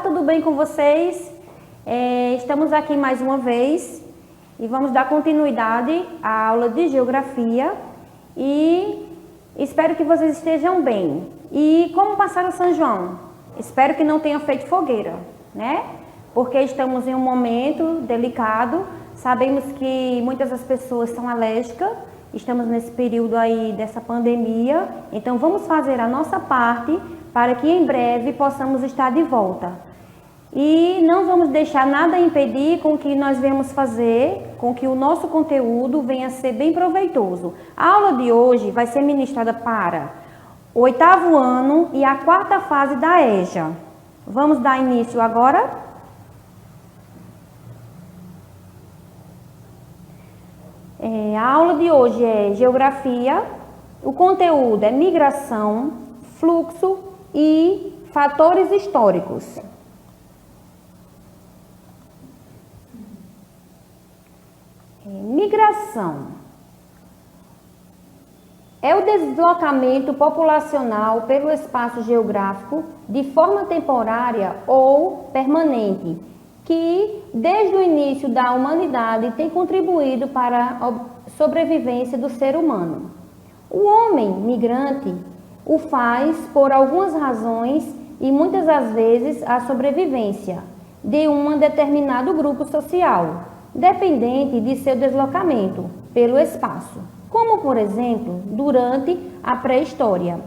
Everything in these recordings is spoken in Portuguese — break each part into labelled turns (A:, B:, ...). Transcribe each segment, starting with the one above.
A: tudo bem com vocês? Estamos aqui mais uma vez e vamos dar continuidade à aula de Geografia e espero que vocês estejam bem. E como passaram São João? Espero que não tenham feito fogueira, né? Porque estamos em um momento delicado, sabemos que muitas das pessoas são alérgicas, estamos nesse período aí dessa pandemia, então vamos fazer a nossa parte para que em breve possamos estar de volta. E não vamos deixar nada impedir com que nós venhamos fazer, com que o nosso conteúdo venha a ser bem proveitoso. A aula de hoje vai ser ministrada para o 8º ano e a 4ª fase da EJA. Vamos dar início agora? A aula de hoje é Geografia, o conteúdo é Migração, Fluxo e Fatores Históricos. Migração é o deslocamento populacional pelo espaço geográfico de forma temporária ou permanente, que desde o início da humanidade tem contribuído para a sobrevivência do ser humano. O homem migrante o faz por algumas razões e muitas das vezes a sobrevivência de um determinado grupo social, dependente de seu deslocamento pelo espaço, como por exemplo durante a pré-história,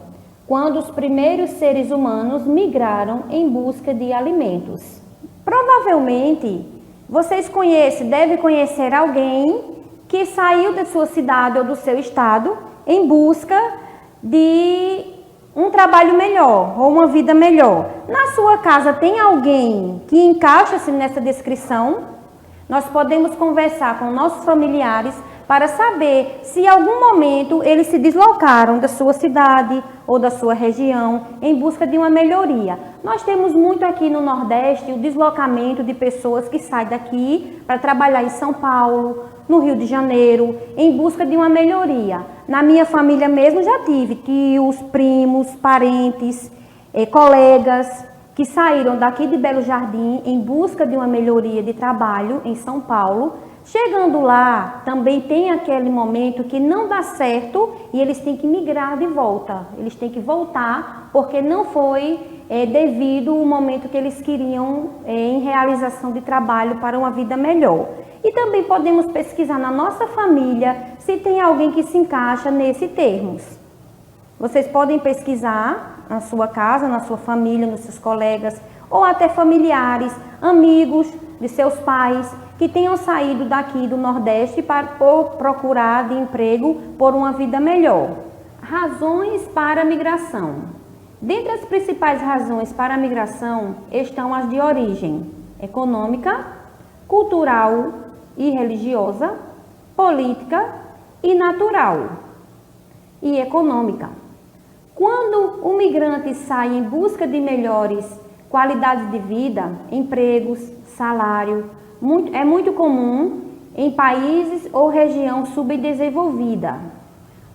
A: quando os primeiros seres humanos migraram em busca de alimentos. Provavelmente vocês devem conhecer alguém que saiu da sua cidade ou do seu estado em busca de um trabalho melhor ou uma vida melhor. Na sua casa tem alguém que encaixa-se nessa descrição? Nós podemos conversar com nossos familiares para saber se em algum momento eles se deslocaram da sua cidade ou da sua região em busca de uma melhoria. Nós temos muito aqui no Nordeste o deslocamento de pessoas que saem daqui para trabalhar em São Paulo, no Rio de Janeiro, em busca de uma melhoria. Na minha família mesmo já tive tios, primos, parentes, colegas que saíram daqui de Belo Jardim em busca de uma melhoria de trabalho em São Paulo. Chegando lá, também tem aquele momento que não dá certo e eles têm que migrar de volta. Eles têm que voltar porque não foi devido o momento que eles queriam em realização de trabalho para uma vida melhor. E também podemos pesquisar na nossa família se tem alguém que se encaixa nesses termos. Vocês podem pesquisar na sua casa, na sua família, nos seus colegas ou até familiares, amigos de seus pais que tenham saído daqui do Nordeste para procurar de emprego por uma vida melhor. Razões para a migração. Dentre as principais razões para a migração estão as de origem econômica, cultural e religiosa, política e natural e econômica. Quando o migrante sai em busca de melhores qualidades de vida, empregos, salário, é muito comum em países ou região subdesenvolvida.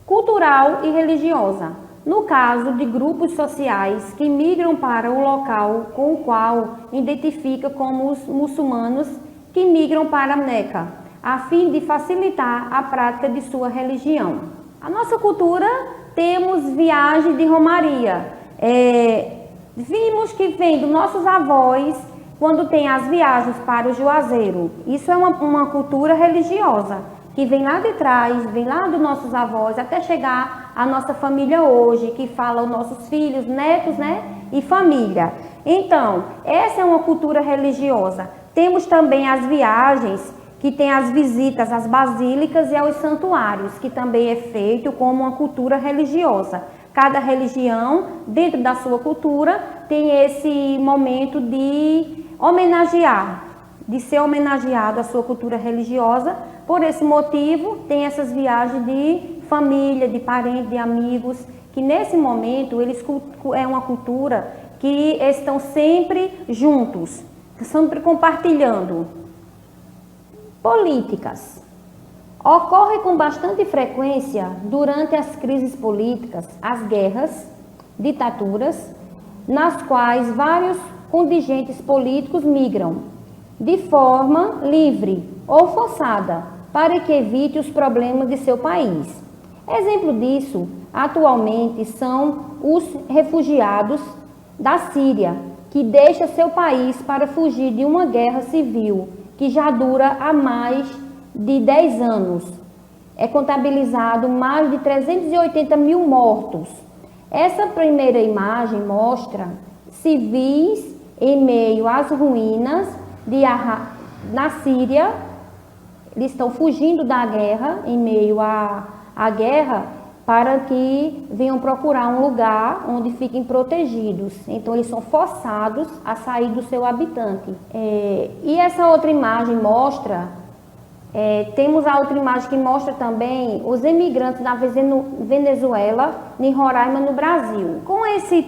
A: Cultural e religiosa, no caso de grupos sociais que migram para o local com o qual identifica como os muçulmanos que migram para Meca, a fim de facilitar a prática de sua religião. A nossa cultura temos viagem de romaria. Vimos que vem dos nossos avós quando tem as viagens para o Juazeiro. Isso é uma cultura religiosa que vem lá de trás, vem lá dos nossos avós até chegar à nossa família hoje, que fala os nossos filhos, netos, né? E família. Então, essa é uma cultura religiosa. Temos também as viagens que tem as visitas às basílicas e aos santuários, que também é feito como uma cultura religiosa. Cada religião, dentro da sua cultura, tem esse momento de homenagear, de ser homenageado a sua cultura religiosa. Por esse motivo, tem essas viagens de família, de parentes, de amigos, que nesse momento é uma cultura que estão sempre juntos, sempre compartilhando. Políticas. Ocorre com bastante frequência durante as crises políticas, as guerras, ditaduras, nas quais vários contingentes políticos migram, de forma livre ou forçada, para que evite os problemas de seu país. Exemplo disso, atualmente, são os refugiados da Síria, que deixa seu país para fugir de uma guerra civil que já dura há mais de 10 anos. É contabilizado mais de 380 mil mortos. Essa primeira imagem mostra civis em meio às ruínas na Síria. Eles estão fugindo da guerra, em meio à guerra, para que venham procurar um lugar onde fiquem protegidos. Então, eles são forçados a sair do seu habitante. E essa outra imagem mostra, temos a outra imagem que mostra também os imigrantes na Venezuela, em Roraima, no Brasil. Com esse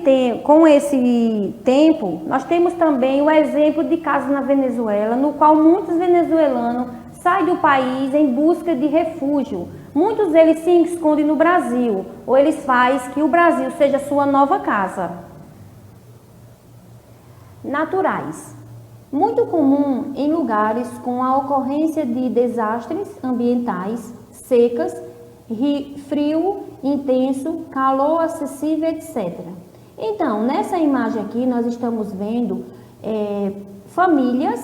A: tempo, nós temos também o exemplo de casos na Venezuela, no qual muitos venezuelanos saem do país em busca de refúgio. Muitos deles se escondem no Brasil, ou eles fazem que o Brasil seja sua nova casa. Naturais. Muito comum em lugares com a ocorrência de desastres ambientais, secas, frio intenso, calor excessivo, etc. Então, nessa imagem aqui, nós estamos vendo famílias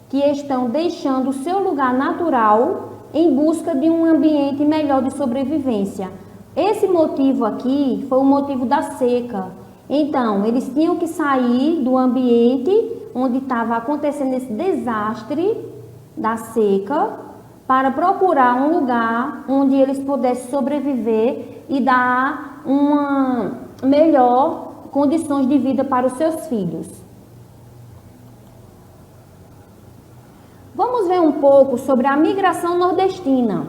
A: que estão deixando o seu lugar natural em busca de um ambiente melhor de sobrevivência. Esse motivo aqui foi o motivo da seca. Então, eles tinham que sair do ambiente onde estava acontecendo esse desastre da seca para procurar um lugar onde eles pudessem sobreviver e dar uma melhor condições de vida para os seus filhos. Vamos ver um pouco sobre a migração nordestina.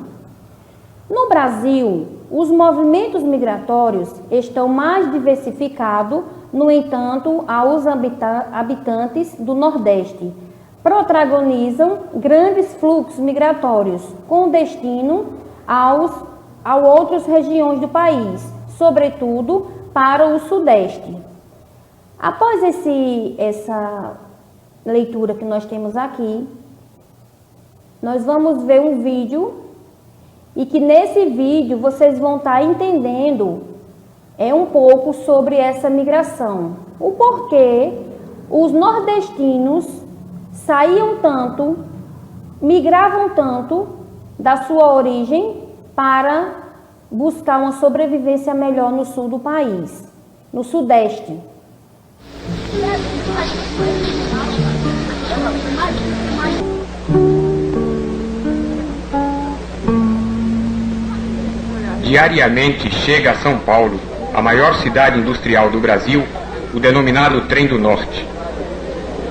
A: No Brasil, os movimentos migratórios estão mais diversificados, no entanto, os habitantes do Nordeste protagonizam grandes fluxos migratórios com destino a outras regiões do país, sobretudo para o Sudeste. Após essa leitura que nós temos aqui, nós vamos ver um vídeo e que nesse vídeo vocês vão estar entendendo um pouco sobre essa migração. O porquê os nordestinos saíam tanto, migravam tanto da sua origem para buscar uma sobrevivência melhor no sul do país, no Sudeste.
B: Diariamente chega a São Paulo, a maior cidade industrial do Brasil, o denominado Trem do Norte.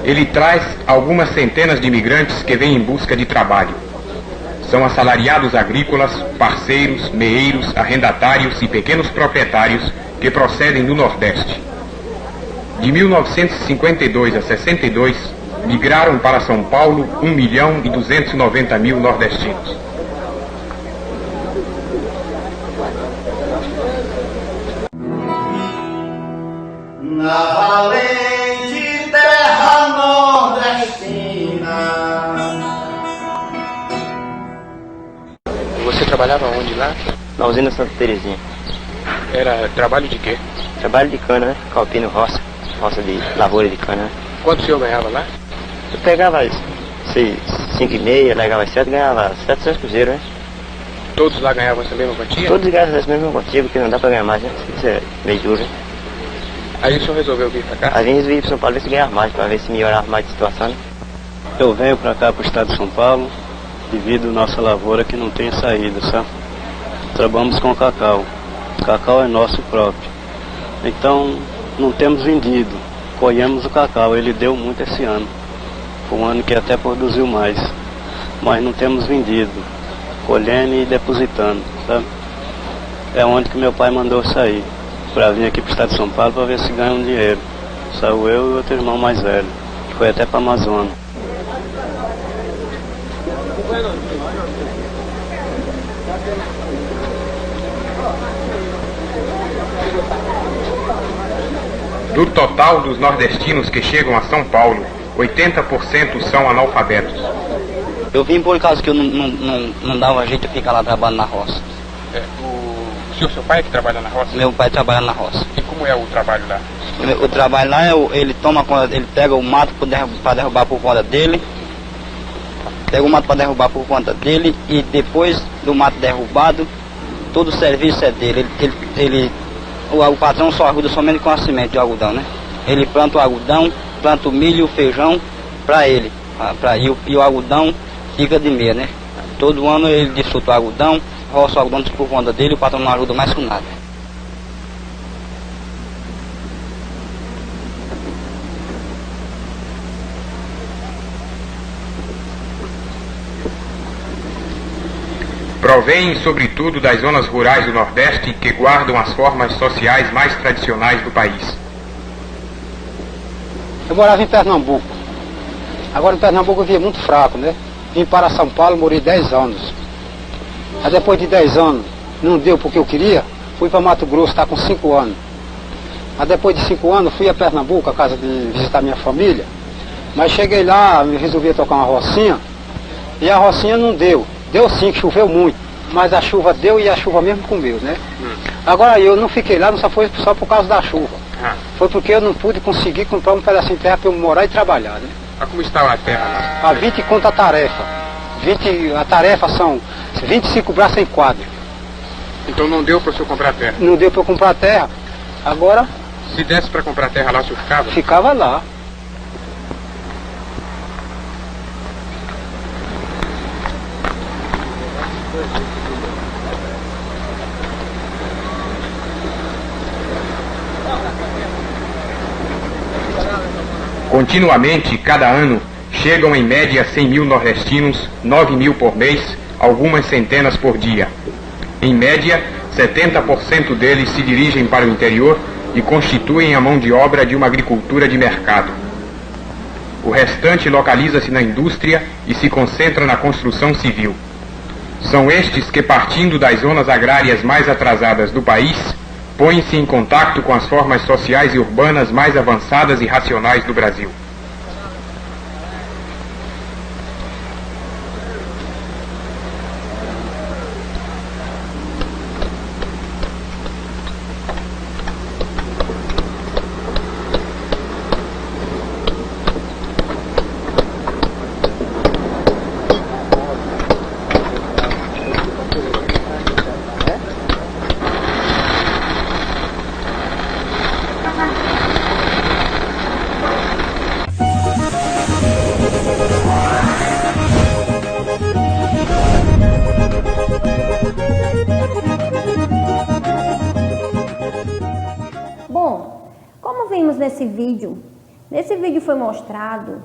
B: Ele traz algumas centenas de imigrantes que vêm em busca de trabalho. São assalariados agrícolas, parceiros, meeiros, arrendatários e pequenos proprietários que procedem do Nordeste. De 1952 a 62, migraram para São Paulo 1.290.000 nordestinos.
C: Na valente terra nordestina.
B: Você trabalhava onde lá?
D: Na usina Santa Terezinha.
B: Era trabalho de quê?
D: Trabalho de cana, né? Calpino roça de lavoura de cana, né?
B: Quanto o senhor ganhava lá?
D: Eu pegava 5,5, legava 7, ganhava 700 cruzeiros, né?
B: Todos lá ganhavam essa mesma quantia?
D: Todos ganhavam essa mesma quantia, porque não dá pra ganhar mais, né? Isso é meio duro, né?
B: Aí o senhor resolveu vir pra cá?
D: Aí vim vir para São Paulo ver se ganhava mais, para ver se melhorava mais a situação, né?
E: Eu venho para cá, para o estado de São Paulo, devido à nossa lavoura que não tem saída, sabe? Trabalhamos com cacau. O cacau é nosso próprio. Então, não temos vendido. Colhemos o cacau, ele deu muito esse ano. Foi um ano que até produziu mais. Mas não temos vendido. Colhendo e depositando, sabe? É onde que meu pai mandou sair. Para vir aqui para o estado de São Paulo para ver se ganha um dinheiro. Saiu eu e outro irmão mais velho, que foi até para a Amazônia.
B: Do total dos nordestinos que chegam a São Paulo, 80% são analfabetos.
E: Eu vim por causa que eu não dava jeito de ficar lá trabalhando na roça.
B: Seu pai é que trabalha na roça?
E: Meu pai trabalha na roça.
B: E como é o trabalho lá?
E: O trabalho lá, ele toma conta, ele pega o mato para derrubar por conta dele. Pega o mato para derrubar por conta dele e depois do mato derrubado, todo o serviço é dele. O patrão só ajuda somente com a semente de algodão, né? Ele planta o algodão, planta o milho e o feijão para ele. E o algodão fica de meia, né? Todo ano ele desfruta o algodão, roça o algodão por conta dele, o patrão não ajuda mais com nada.
B: Provêm, sobretudo, das zonas rurais do Nordeste que guardam as formas sociais mais tradicionais do país.
F: Eu morava em Pernambuco. Agora em Pernambuco eu via muito fraco, né? Vim para São Paulo, morei 10 anos. Aí depois de 10 anos, não deu porque eu queria, fui para Mato Grosso, está com 5 anos. Aí depois de 5 anos, fui a Pernambuco, a casa de visitar minha família. Mas cheguei lá, me resolvi tocar uma rocinha, e a rocinha não deu. Deu sim, que choveu muito, mas a chuva deu e a chuva mesmo comeu, né? Agora eu não fiquei lá, não só foi só por causa da chuva. Foi porque eu não pude conseguir comprar um pedacinho de terra para eu morar e trabalhar, né?
B: Mas como está a terra lá?
F: A 20 conta a tarefa. A tarefa são 25 braços em quadro.
B: Então não deu para o senhor comprar terra?
F: Não deu para eu comprar terra. Agora...
B: Se desse para comprar terra lá, o senhor ficava?
F: Ficava lá.
B: Continuamente, cada ano, chegam em média 100 mil nordestinos, 9 mil por mês, algumas centenas por dia. Em média, 70% deles se dirigem para o interior e constituem a mão de obra de uma agricultura de mercado. O restante localiza-se na indústria e se concentra na construção civil. São estes que, partindo das zonas agrárias mais atrasadas do país, põem-se em contato com as formas sociais e urbanas mais avançadas e racionais do Brasil.
A: Nesse vídeo foi mostrado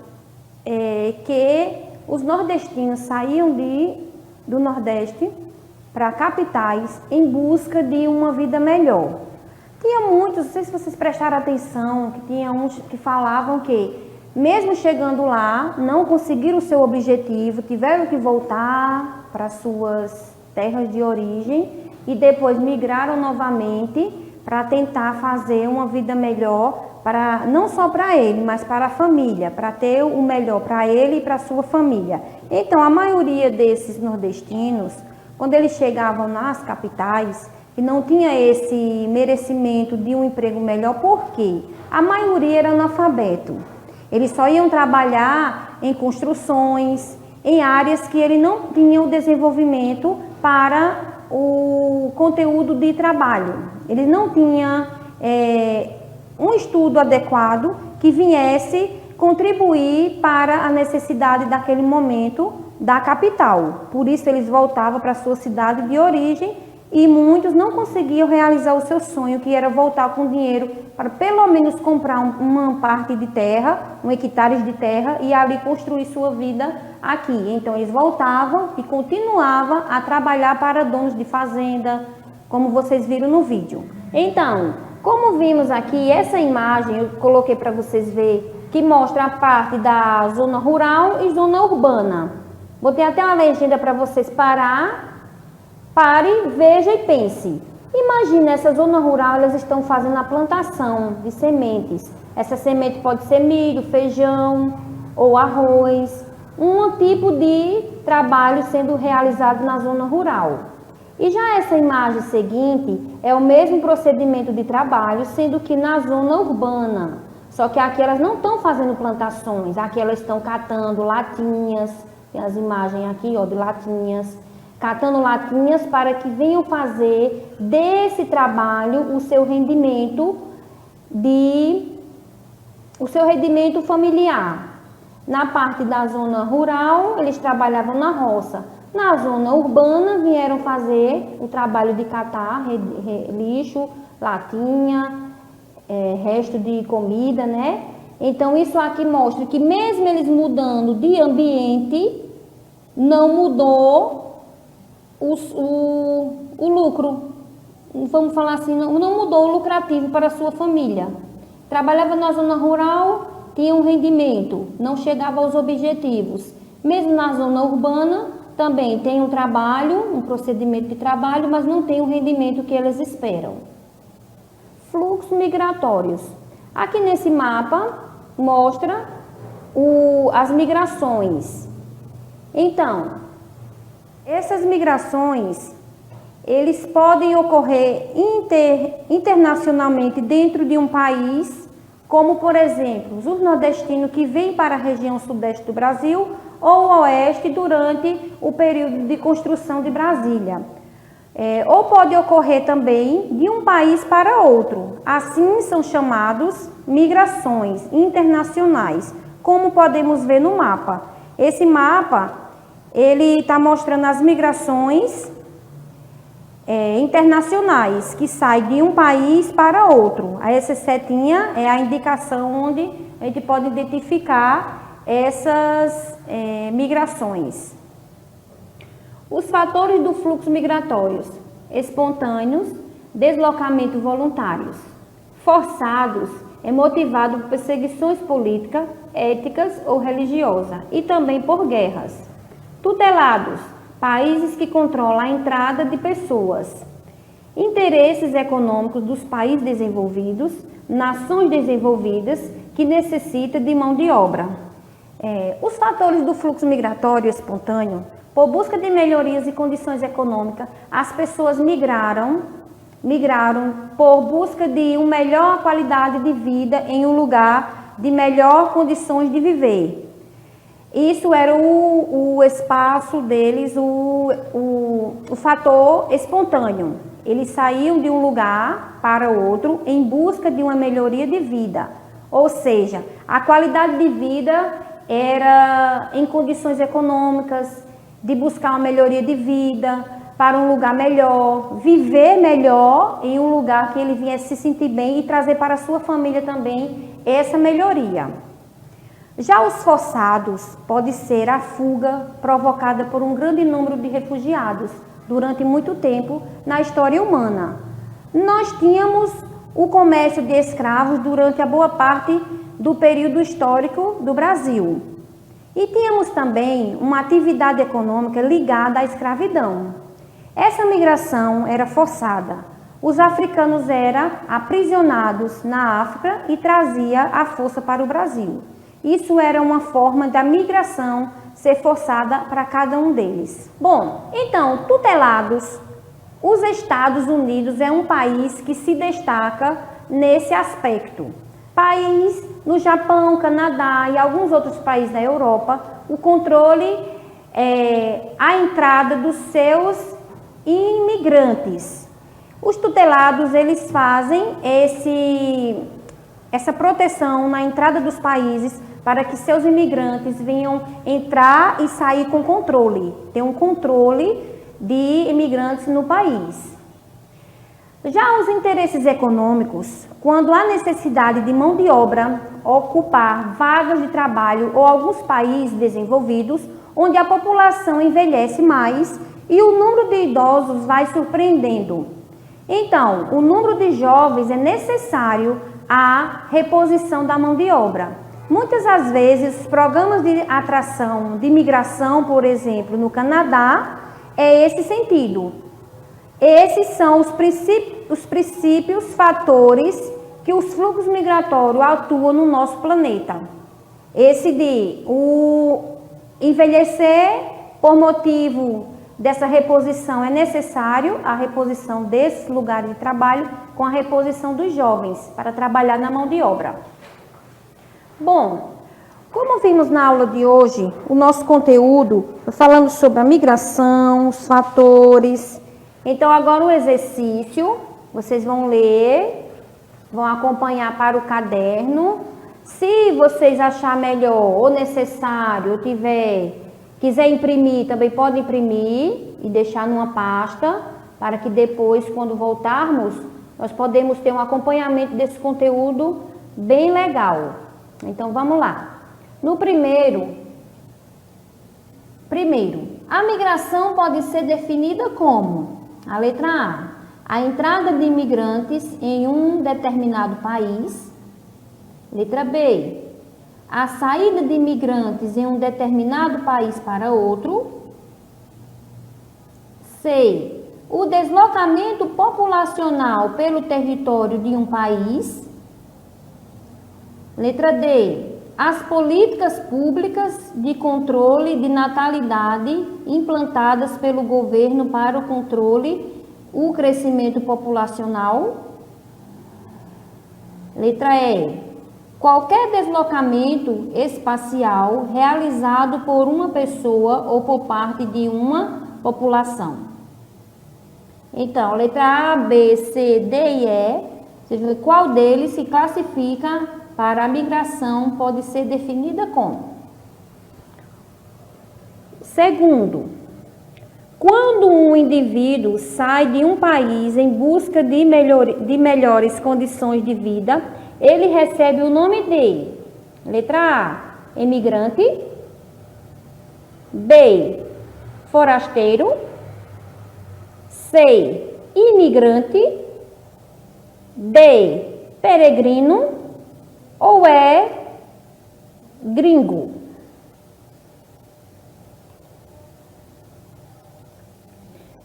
A: que os nordestinos saíam do Nordeste para capitais em busca de uma vida melhor. Tinha muitos, não sei se vocês prestaram atenção, que tinha uns que falavam que, mesmo chegando lá, não conseguiram o seu objetivo, tiveram que voltar para suas terras de origem e depois migraram novamente para tentar fazer uma vida melhor, não só para ele, mas para a família, para ter o melhor para ele e para a sua família. Então, a maioria desses nordestinos, quando eles chegavam nas capitais, que não tinha esse merecimento de um emprego melhor, por quê? A maioria era analfabeto. Eles só iam trabalhar em construções, em áreas que ele não tinha o desenvolvimento para o conteúdo de trabalho. Eles não tinham um estudo adequado que viesse contribuir para a necessidade daquele momento da capital. Por isso eles voltavam para a sua cidade de origem e muitos não conseguiam realizar o seu sonho, que era voltar com dinheiro para pelo menos comprar uma parte de terra, 1 hectare de terra, e ali construir sua vida aqui. Então eles voltavam e continuavam a trabalhar para donos de fazenda, como vocês viram no vídeo. Então, como vimos aqui, essa imagem eu coloquei para vocês verem, que mostra a parte da zona rural e zona urbana. Botei até uma legenda para vocês pare, veja e pense. Imagina, essa zona rural, elas estão fazendo a plantação de sementes. Essa semente pode ser milho, feijão ou arroz. Um tipo de trabalho sendo realizado na zona rural. E já essa imagem seguinte é o mesmo procedimento de trabalho, sendo que na zona urbana. Só que aqui elas não estão fazendo plantações, aqui elas estão catando latinhas, tem as imagens aqui, ó, de latinhas, catando latinhas para que venham fazer desse trabalho o seu rendimento familiar. Na parte da zona rural, eles trabalhavam na roça. Na zona urbana, vieram fazer o trabalho de catar lixo, latinha, resto de comida, né? Então, isso aqui mostra que mesmo eles mudando de ambiente, não mudou o lucro. Vamos falar assim, não mudou o lucrativo para a sua família. Trabalhava na zona rural, tinha um rendimento, não chegava aos objetivos. Mesmo na zona urbana, também tem um trabalho, um procedimento de trabalho, mas não tem o rendimento que eles esperam. Fluxos migratórios. Aqui nesse mapa mostra as migrações. Então, essas migrações, eles podem ocorrer internacionalmente dentro de um país, como, por exemplo, os nordestinos que vêm para a região sudeste do Brasil ou oeste durante o período de construção de Brasília. Ou pode ocorrer também de um país para outro. Assim são chamados migrações internacionais, como podemos ver no mapa. Esse mapa, ele está mostrando as migrações internacionais, que saem de um país para outro. Essa setinha é a indicação onde a gente pode identificar essas migrações. Os fatores do fluxo migratórios: espontâneos, deslocamento voluntários. Forçados é motivado por perseguições políticas, éticas ou religiosas, e também por guerras. Tutelados, países que controlam a entrada de pessoas. Interesses econômicos dos países desenvolvidos, nações desenvolvidas que necessitam de mão de obra. Os fatores do fluxo migratório espontâneo: por busca de melhorias e condições econômicas, as pessoas migraram por busca de uma melhor qualidade de vida em um lugar de melhor condições de viver. Isso era o espaço deles, o fator espontâneo. Eles saíam de um lugar para outro em busca de uma melhoria de vida. Ou seja, a qualidade de vida era em condições econômicas, de buscar uma melhoria de vida, para um lugar melhor, viver melhor em um lugar que ele viesse se sentir bem e trazer para a sua família também essa melhoria. Já os forçados pode ser a fuga provocada por um grande número de refugiados durante muito tempo na história humana. Nós tínhamos o comércio de escravos durante a boa parte do período histórico do Brasil. E tínhamos também uma atividade econômica ligada à escravidão. Essa migração era forçada. Os africanos eram aprisionados na África e trazia à força para o Brasil. Isso era uma forma da migração ser forçada para cada um deles. Bom, então, tutelados, os Estados Unidos é um país que se destaca nesse aspecto. País no Japão, Canadá e alguns outros países da Europa, o controle a entrada dos seus imigrantes. Os tutelados, eles fazem essa proteção na entrada dos países para que seus imigrantes venham entrar e sair com controle. Tem um controle de imigrantes no país. Já os interesses econômicos, quando há necessidade de mão de obra, ocupar vagas de trabalho ou alguns países desenvolvidos, onde a população envelhece mais e o número de idosos vai surpreendendo. Então, o número de jovens é necessário à reposição da mão de obra. Muitas das vezes, os programas de atração de imigração, por exemplo, no Canadá, é esse sentido. Esses são os princípios fatores que os fluxos migratórios atuam no nosso planeta. Esse de o envelhecer por motivo dessa reposição é necessário, a reposição desses lugares de trabalho com a reposição dos jovens para trabalhar na mão de obra. Bom, como vimos na aula de hoje, o nosso conteúdo falando sobre a migração, os fatores. Então agora o exercício, vocês vão ler, vão acompanhar para o caderno. Se vocês achar melhor ou necessário, quiser imprimir, também pode imprimir e deixar numa pasta, para que depois, quando voltarmos, nós podemos ter um acompanhamento desse conteúdo bem legal. Então, vamos lá. No primeiro, a migração pode ser definida como: a letra A entrada de imigrantes em um determinado país. Letra B, a saída de imigrantes em um determinado país para outro. C, o deslocamento populacional pelo território de um país. Letra D, as políticas públicas de controle de natalidade implantadas pelo governo para o controle o crescimento populacional. Letra E, qualquer deslocamento espacial realizado por uma pessoa ou por parte de uma população. Então, letra A, B, C, D e E, seja, qual deles se classifica para a migração pode ser definida como? Segundo, quando um indivíduo sai de um país em busca de melhores condições de vida, ele recebe o nome de: letra A, imigrante. B, forasteiro. C, imigrante. D, peregrino. Ou é gringo?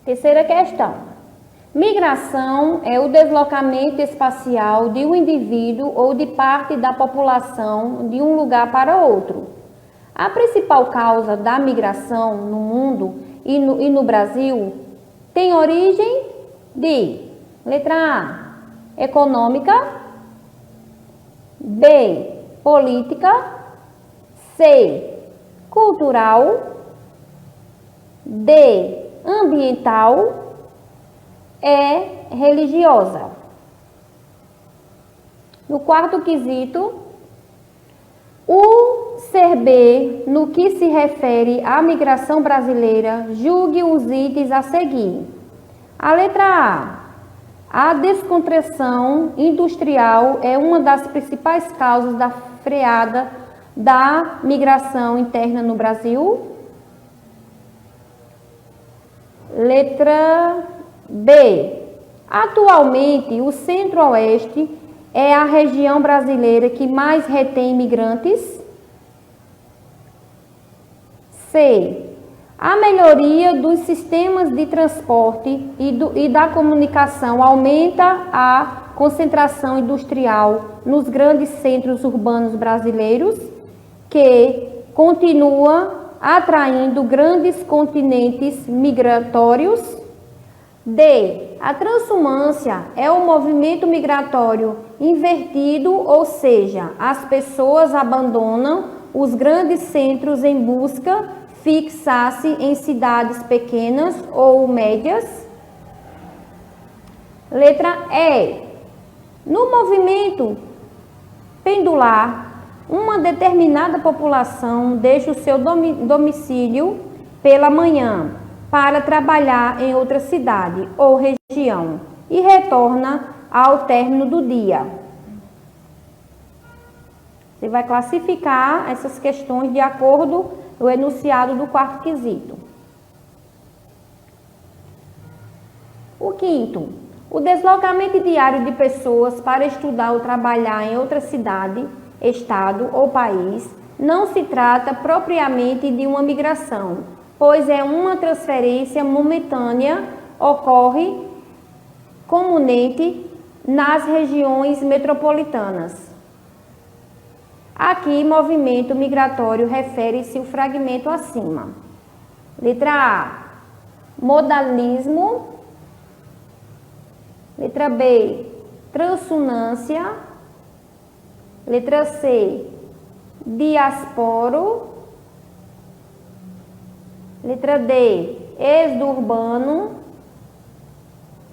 A: Terceira questão. Migração é o deslocamento espacial de um indivíduo ou de parte da população de um lugar para outro. A principal causa da migração no mundo e no Brasil tem origem de: letra A, econômica. B, política. C, cultural. D, ambiental. E, religiosa. No quarto quesito, o ser B, no que se refere à migração brasileira, julgue os itens a seguir. A letra A descontração industrial é uma das principais causas da freada da migração interna no Brasil. Letra B, atualmente o Centro-Oeste é a região brasileira que mais retém imigrantes. C, a melhoria dos sistemas de transporte e da comunicação aumenta a concentração industrial nos grandes centros urbanos brasileiros, que continua atraindo grandes continentes migratórios. D, a transumância é um movimento migratório invertido, ou seja, as pessoas abandonam os grandes centros em busca fixar-se em cidades pequenas ou médias. Letra E, no movimento pendular, uma determinada população deixa o seu domicílio pela manhã para trabalhar em outra cidade ou região e retorna ao término do dia. Você vai classificar essas questões de acordo com o enunciado do quarto quesito. O quinto, o deslocamento diário de pessoas para estudar ou trabalhar em outra cidade, estado ou país não se trata propriamente de uma migração, pois é uma transferência momentânea ocorre comumente nas regiões metropolitanas. Aqui, movimento migratório refere-se ao fragmento acima. Letra A, modalismo. Letra B, transsunância. Letra C, diasporo. Letra D, êxodo urbano.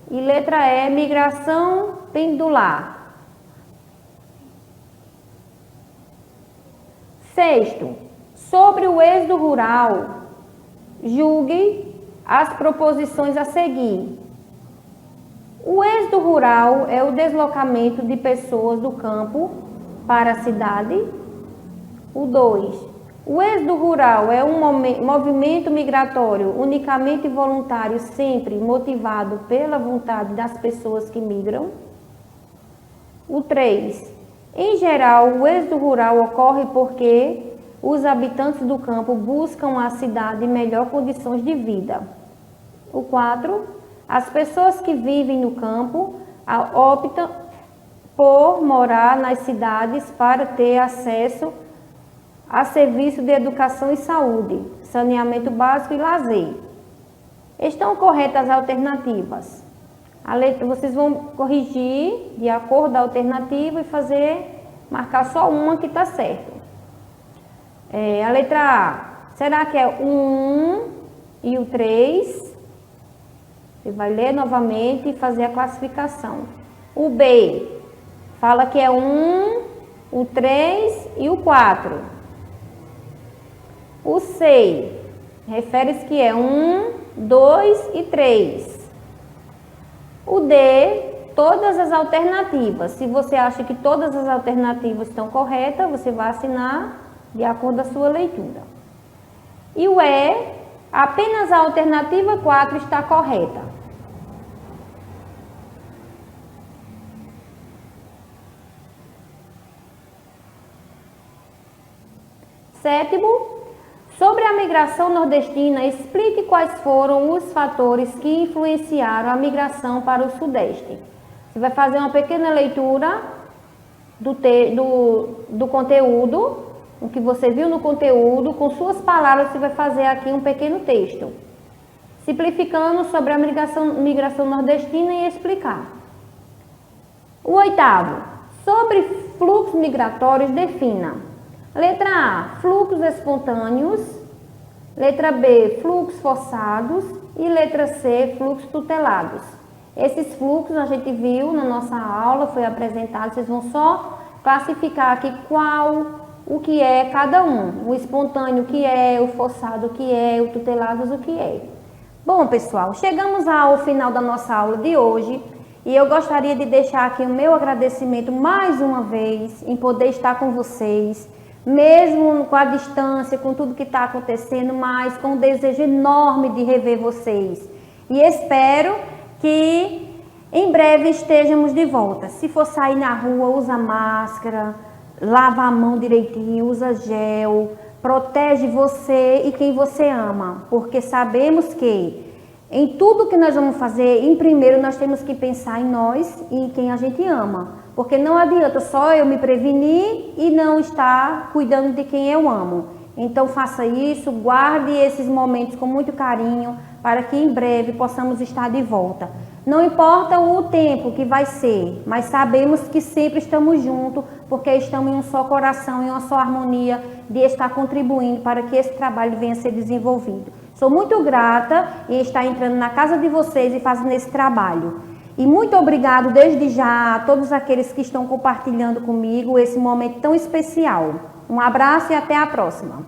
A: E letra E, migração pendular. Sexto, sobre o êxodo rural, julgue as proposições a seguir. O êxodo rural é o deslocamento de pessoas do campo para a cidade. O 2, o êxodo rural é um movimento migratório unicamente voluntário, sempre motivado pela vontade das pessoas que migram. O 3, em geral, o êxodo rural ocorre porque os habitantes do campo buscam a cidade em melhores condições de vida. O 4, as pessoas que vivem no campo optam por morar nas cidades para ter acesso a serviços de educação e saúde, saneamento básico e lazer. Estão corretas as alternativas? A letra, vocês vão corrigir de acordo com a alternativa e marcar só uma que está certo. A letra A, será que é o 1 e o 3? Você vai ler novamente e fazer a classificação. O B, fala que é o 1, o 3 e o 4. O C, refere-se que é 1, 2 e 3. O D, todas as alternativas. Se você acha que todas as alternativas estão corretas, você vai assinar de acordo com a sua leitura. E o E, apenas a alternativa 4 está correta. Sétimo, sobre a migração nordestina, explique quais foram os fatores que influenciaram a migração para o Sudeste. Você vai fazer uma pequena leitura do conteúdo, o que você viu no conteúdo, com suas palavras você vai fazer aqui um pequeno texto, simplificando sobre a migração nordestina e explicar. O oitavo, sobre fluxos migratórios, defina. Letra A, fluxos espontâneos. Letra B, fluxos forçados. E letra C, fluxos tutelados. Esses fluxos a gente viu na nossa aula, foi apresentado. Vocês vão só classificar aqui o que é cada um. O espontâneo o que é, o forçado o que é, o tutelados o que é. Bom, pessoal, chegamos ao final da nossa aula de hoje. E eu gostaria de deixar aqui o meu agradecimento mais uma vez em poder estar com vocês. Mesmo com a distância, com tudo que está acontecendo, mas com um desejo enorme de rever vocês. E espero que em breve estejamos de volta. Se for sair na rua, usa máscara, lava a mão direitinho, usa gel, protege você e quem você ama. Porque sabemos que em tudo que nós vamos fazer, em primeiro nós temos que pensar em nós e em quem a gente ama. Porque não adianta só eu me prevenir e não estar cuidando de quem eu amo. Então faça isso, guarde esses momentos com muito carinho para que em breve possamos estar de volta. Não importa o tempo que vai ser, mas sabemos que sempre estamos juntos porque estamos em um só coração, em uma só harmonia de estar contribuindo para que esse trabalho venha a ser desenvolvido. Sou muito grata em estar entrando na casa de vocês e fazendo esse trabalho. E muito obrigado desde já a todos aqueles que estão compartilhando comigo esse momento tão especial. Um abraço e até a próxima.